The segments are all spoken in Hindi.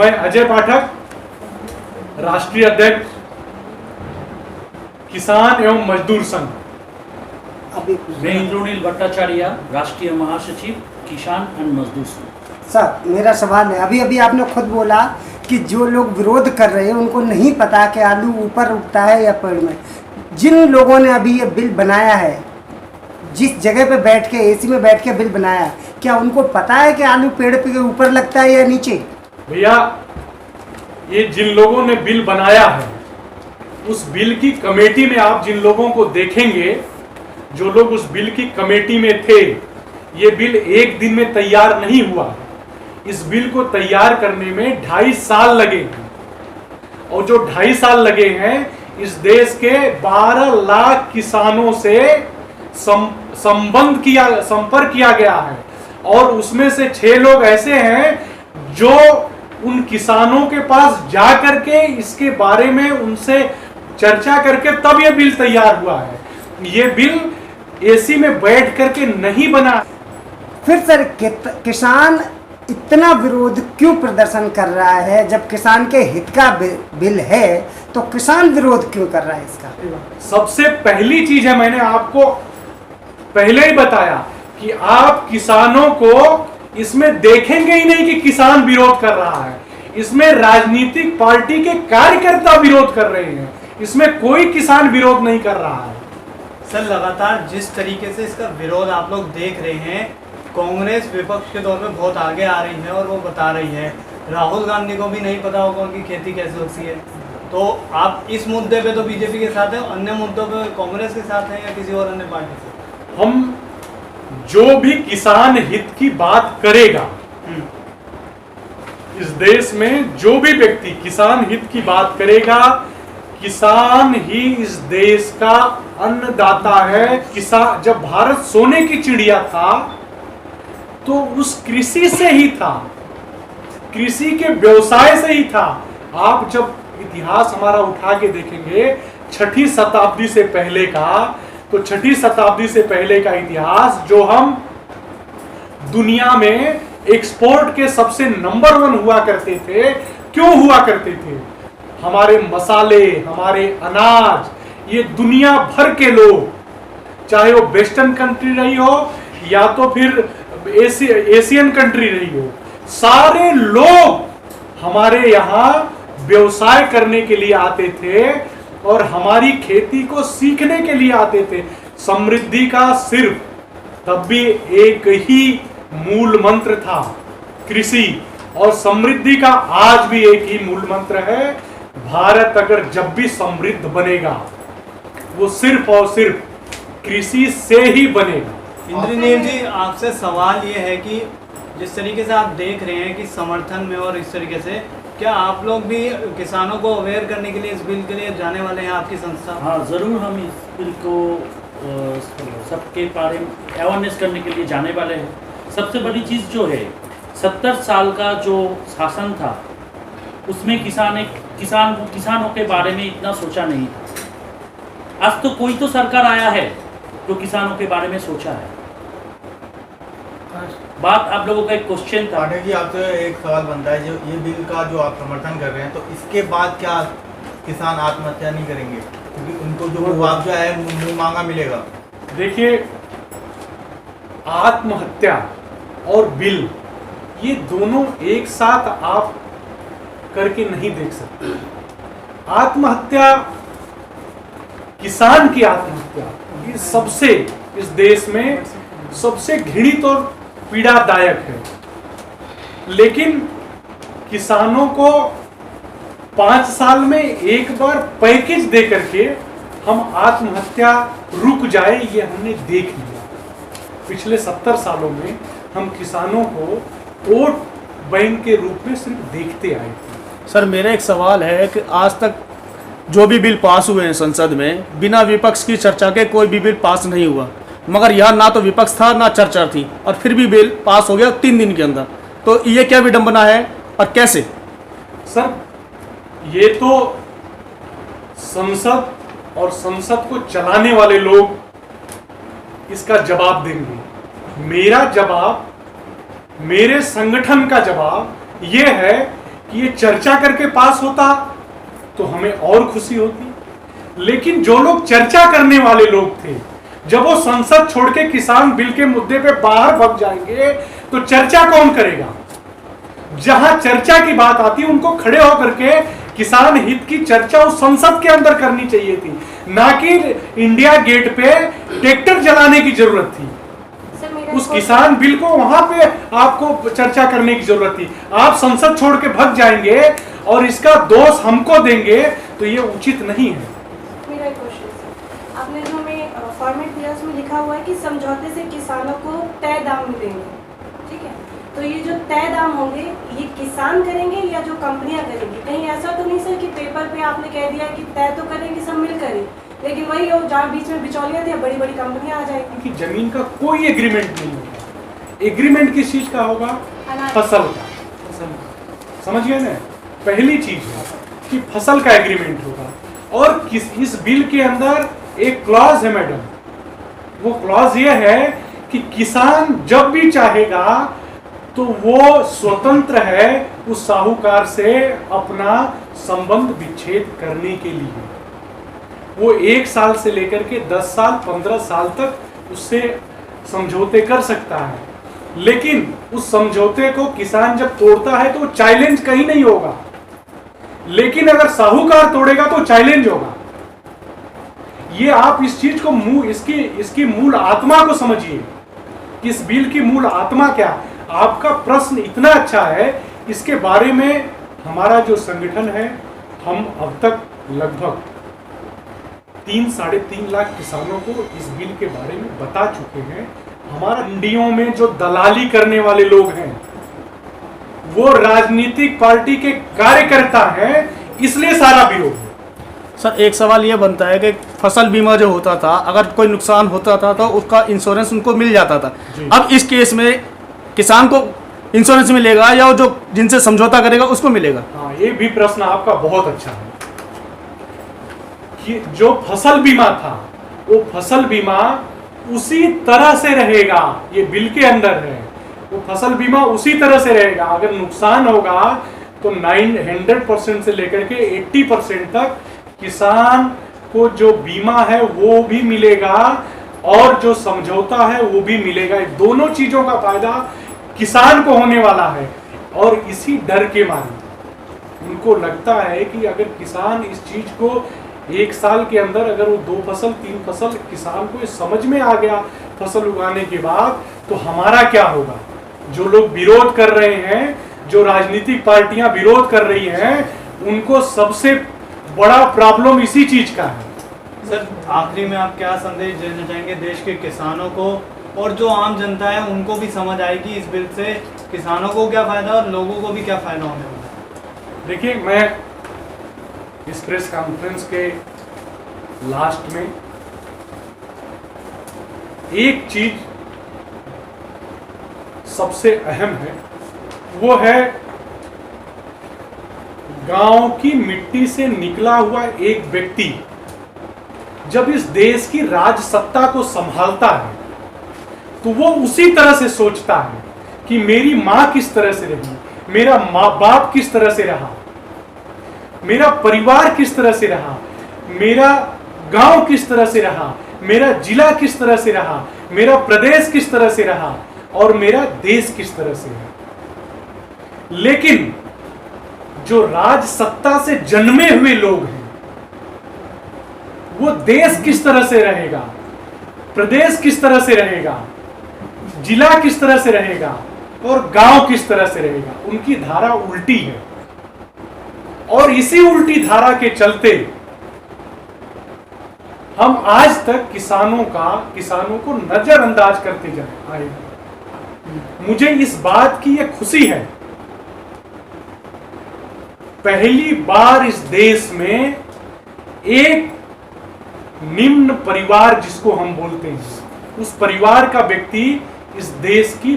मैं अजय पाठक, राष्ट्रीय अध्यक्ष किसान एवं मजदूर संघ। मैं इंद्रनील भट्टाचार्य, राष्ट्रीय महासचिव किसान एवं मजदूर संघ। सर, मेरा सवाल है, अभी अभी आपने खुद बोला कि जो लोग विरोध कर रहे हैं उनको नहीं पता कि आलू ऊपर उगता है या पेड़ में। जिन लोगों ने अभी ये बिल बनाया है, जिस जगह पे बैठ के एसी में बैठ के बिल बनाया है, क्या उनको पता है कि आलू पेड़ पे ऊपर लगता है या नीचे? भैया, ये जिन लोगों ने बिल बनाया है, उस बिल की कमेटी में आप जिन लोगों को देखेंगे, जो लोग उस बिल की कमेटी में थे, ये बिल एक दिन में तैयार नहीं हुआ। इस बिल को तैयार करने में 2.5 साल लगे हैं, और जो 2.5 साल लगे हैं, इस देश के 12 लाख किसानों से संपर्क किया गया है, और उसमें से 6 लोग ऐसे हैं जो उन किसानों के पास जा करके इसके बारे में उनसे चर्चा करके तब ये बिल तैयार हुआ है। ये बिल एसी में बैठ करके नहीं बना। फिर सर, किसान इतना विरोध क्यों प्रदर्शन कर रहा है? जब किसान के हित का बिल है तो किसान विरोध क्यों कर रहा है इसका? सबसे पहली चीज है, मैंने आपको पहले ही बताया कि आप किसानों को इसमें देखेंगे ही नहीं कि किसान विरोध कर रहा है। इसमें राजनीतिक पार्टी के कार्यकर्ता विरोध कर रहे हैं, इसमें कोई किसान विरोध नहीं कर रहा है। सर, लगातार जिस तरीके से इसका विरोध आप लोग देख रहे हैं, कांग्रेस विपक्ष के दौर में बहुत आगे आ रही है और वो बता रही है। राहुल गांधी को भी नहीं पता होगा कि खेती कैसे होती है। तो आप इस मुद्दे पे तो बीजेपी के साथ है, अन्य मुद्दों पे कांग्रेस के साथ है या किसी और अन्य पार्टी से? हम जो भी किसान हित की बात करेगा, इस देश में जो भी व्यक्ति किसान हित की बात करेगा, किसान ही इस देश का अन्नदाता है। किसान, जब भारत सोने की चिड़िया था तो उस कृषि से ही था, कृषि के व्यवसाय से ही था। आप जब इतिहास हमारा उठा के देखेंगे 6ठी शताब्दी से पहले का, तो 6ठी शताब्दी से पहले का इतिहास, जो हम दुनिया में एक्सपोर्ट के सबसे नंबर 1 हुआ करते थे, क्यों हुआ करते थे? हमारे मसाले, हमारे अनाज, ये दुनिया भर के लोग, चाहे वो वेस्टर्न कंट्री रही हो या तो फिर एशियन कंट्री रही हो, सारे लोग हमारे यहाँ व्यवसाय करने के लिए आते थे और हमारी खेती को सीखने के लिए आते थे। समृद्धि का सिर्फ तब भी एक ही मूल मंत्र था, कृषि, और समृद्धि का आज भी एक ही मूल मंत्र है। भारत अगर जब भी समृद्ध बनेगा, वो सिर्फ और सिर्फ कृषि से ही बनेगा। इंद्रनील जी, आपसे सवाल ये है कि जिस तरीके से आप देख रहे हैं कि समर्थन में और इस तरीके से, क्या आप लोग भी किसानों को अवेयर करने के लिए इस बिल के लिए जाने वाले हैं, आपकी संस्था? हाँ, ज़रूर हम इस बिल को सबके बारे में अवेयरनेस करने के लिए जाने वाले हैं। सबसे बड़ी चीज़ जो है, 70 साल का जो शासन था, उसमें किसानों के बारे में इतना सोचा नहीं था। आज तो कोई तो सरकार आया है जो किसानों के बारे में सोचा है। बात आप लोगों का एक क्वेश्चन था। पाठक जी, आपसे एक सवाल बनता है, जो ये बिल का जो आप समर्थन कर रहे हैं, तो इसके बाद क्या किसान आत्महत्या नहीं करेंगे? क्योंकि उनको जो मुआवजा है मुंह मांगा मिलेगा। देखिए, आत्महत्या और बिल, ये दोनों एक साथ आप करके नहीं देख सकते। आत्महत्या, किसान की आत्महत्या, ये सबसे, इस देश में सबसे घृणित और पीड़ादायक है। लेकिन किसानों को 5 साल में एक बार पैकेज दे करके हम आत्महत्या रुक जाए, ये हमने देख लिया। पिछले 70 सालों में हम किसानों को वोट बैंक के रूप में सिर्फ देखते आए थे। सर, मेरा एक सवाल है कि आज तक जो भी बिल पास हुए हैं संसद में, बिना विपक्ष की चर्चा के कोई भी बिल पास नहीं हुआ। मगर यहाँ ना तो विपक्ष था ना चर्चा थी, और फिर भी बिल पास हो गया 3 दिन के अंदर। तो ये क्या विडंबना है और कैसे? सर, ये तो संसद और संसद को चलाने वाले लोग इसका जवाब देंगे। मेरा जवाब, मेरे संगठन का जवाब यह है कि ये चर्चा करके पास होता तो हमें और खुशी होती। लेकिन जो लोग चर्चा करने वाले लोग थे, जब वो संसद छोड़ के किसान बिल के मुद्दे पे बाहर भग जाएंगे तो चर्चा कौन करेगा? जहां चर्चा की बात आती है उनको खड़े होकर के किसान हित की चर्चा उस संसद के अंदर करनी चाहिए थी, ना कि इंडिया गेट पे ट्रैक्टर जलाने की जरूरत थी। उस किसान बिल को वहां पे आपको चर्चा करने की जरूरत थी। आप संसद छोड़ के भग जाएंगे और इसका दोष हमको देंगे तो ये उचित नहीं है। मेरा एक क्वेश्चन है, आपने जो हमें फॉर्मेट दिया उसमें लिखा हुआ है कि समझौते से किसानों को तय दाम मिलेंगे, ठीक है? तो ये जो तय दाम होंगे ये किसान करेंगे या जो कंपनियां करेंगी? कहीं ऐसा तो नहीं सर कि पेपर पे आपने कह दिया कि तय तो करेंगे सब मिलकर ही, लेकिन वही हो जहाँ बीच में बिचौलियां थे, बड़ी बड़ी कंपनियां आ जाएंगी। कि जमीन का कोई एग्रीमेंट नहीं होगा। एग्रीमेंट किस चीज का होगा? फसल का। समझ गए ना? पहली चीज है कि फसल का एग्रीमेंट होगा। और इस बिल के अंदर एक क्लॉज है मैडम, वो क्लॉज ये है कि किसान जब भी चाहेगा तो वो स्वतंत्र है उस साहूकार से अपना संबंध विच्छेद करने के लिए। वो 1 साल से लेकर के 10 साल 15 साल तक उससे समझौते कर सकता है, लेकिन उस समझौते को किसान जब तोड़ता है तो चैलेंज कहीं नहीं होगा, लेकिन अगर साहूकार तोड़ेगा तो चैलेंज होगा। ये आप इस चीज को इसकी मूल आत्मा को समझिए कि इस बिल की मूल आत्मा क्या। आपका प्रश्न इतना अच्छा है, इसके बारे में हमारा जो संगठन है, हम अब तक लगभग 3-3.5 लाख किसानों को इस बिल के बारे में बता चुके हैं। हमारा मंडियों में जो दलाली करने वाले लोग हैं वो राजनीतिक पार्टी के कार्यकर्ता हैं, इसलिए सारा विरोध है। सर एक सवाल ये बनता है कि फसल बीमा जो होता था, अगर कोई नुकसान होता था तो उसका इंश्योरेंस उनको मिल जाता था। अब इस केस में किसान को इंश्योरेंस मिलेगा या जो जिनसे समझौता करेगा उसको मिलेगा? हाँ, ये भी प्रश्न आपका बहुत अच्छा है कि जो फसल बीमा था वो फसल बीमा उसी तरह से रहेगा, ये बिल के अंदर है। वो फसल बीमा उसी तरह से रहेगा। अगर नुकसान होगा तो 900% से लेकर के 80% तक किसान को जो बीमा है वो भी मिलेगा और जो समझौता है वो भी मिलेगा। दोनों चीजों का फायदा किसान को होने वाला है। और इसी डर के मारे उनको लगता है कि अगर किसान इस चीज को 1 साल के अंदर अगर वो 2 फसल 3 फसल किसान को समझ में आ गया फसल उगाने के बाद, तो हमारा क्या होगा। जो लोग विरोध कर रहे हैं, जो राजनीतिक पार्टियां विरोध कर रही हैं, उनको सबसे बड़ा प्रॉब्लम इसी चीज का है। सर आखिरी में आप क्या संदेश देना चाहेंगे देश के किसानों को, और जो आम जनता है उनको भी समझ आएगी इस बिल से किसानों को क्या फायदा और लोगों को भी क्या फायदा होने वाला है? देखिए, मैं इस प्रेस कॉन्फ्रेंस के लास्ट में एक चीज सबसे अहम है, वो है गांव की मिट्टी से निकला हुआ एक व्यक्ति जब इस देश की राज सत्ता को संभालता है तो वो उसी तरह से सोचता है कि मेरी मां किस तरह से रही, मेरा माँ बाप किस तरह से रहा, मेरा परिवार किस तरह से रहा, मेरा गांव किस तरह से रहा, मेरा जिला किस तरह से रहा, मेरा प्रदेश किस तरह से रहा और मेरा देश किस तरह से है। लेकिन जो राज सत्ता से जन्मे हुए लोग हैं वो देश किस तरह से रहेगा, प्रदेश किस तरह से रहेगा, जिला किस तरह से रहेगा और गांव किस तरह से रहेगा, उनकी धारा उल्टी है। और इसी उल्टी धारा के चलते हम आज तक किसानों को नजरअंदाज करते आए। मुझे इस बात की यह खुशी है, पहली बार इस देश में एक निम्न परिवार जिसको हम बोलते हैं, उस परिवार का व्यक्ति इस देश की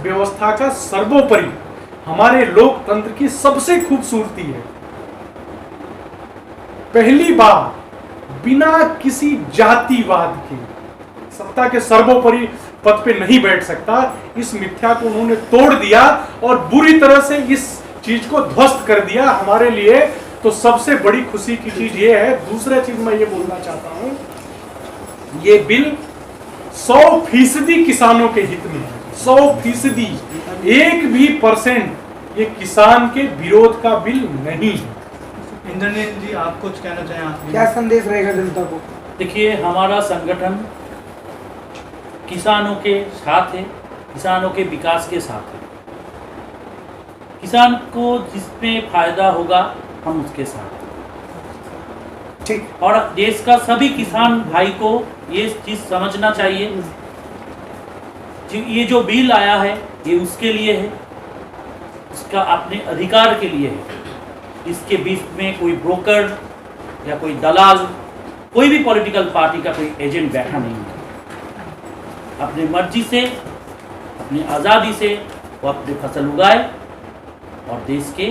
व्यवस्था का सर्वोपरि हमारे लोकतंत्र की सबसे खूबसूरती है। पहली बार बिना किसी जातिवाद के सत्ता के सर्वोपरि पद पे नहीं बैठ सकता, इस मिथ्या को उन्होंने तोड़ दिया और बुरी तरह से इस चीज को ध्वस्त कर दिया हमारे लिए। तो सबसे बड़ी खुशी की चीज ये है। दूसरा चीज मैं ये बोलना चाहता हूं, ये बिल 100% किसानों के हित में है। 100%, 1% ये किसान के विरोध का बिल नहीं है। इंद्रनील जी, आप कुछ कहना चाहें? आप क्या संदेश रहेगा जनता को? देखिए, हमारा संगठन किसानों के साथ है, किसानों के विकास के साथ है। किसान को जिसमें फायदा होगा हम उसके साथ हैं। ठीक। और देश का सभी किसान भाई को ये चीज़ समझना चाहिए कि ये जो बिल आया है ये उसके लिए है, उसका अपने अधिकार के लिए है। इसके बीच में कोई ब्रोकर या कोई दलाल, कोई भी पॉलिटिकल पार्टी का कोई एजेंट बैठा नहीं है। अपनी मर्जी से, अपनी आज़ादी से वो अपनी फसल उगाए और देश के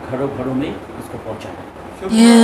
घरों घरों में इसको पहुंचाए। शुक्रिया।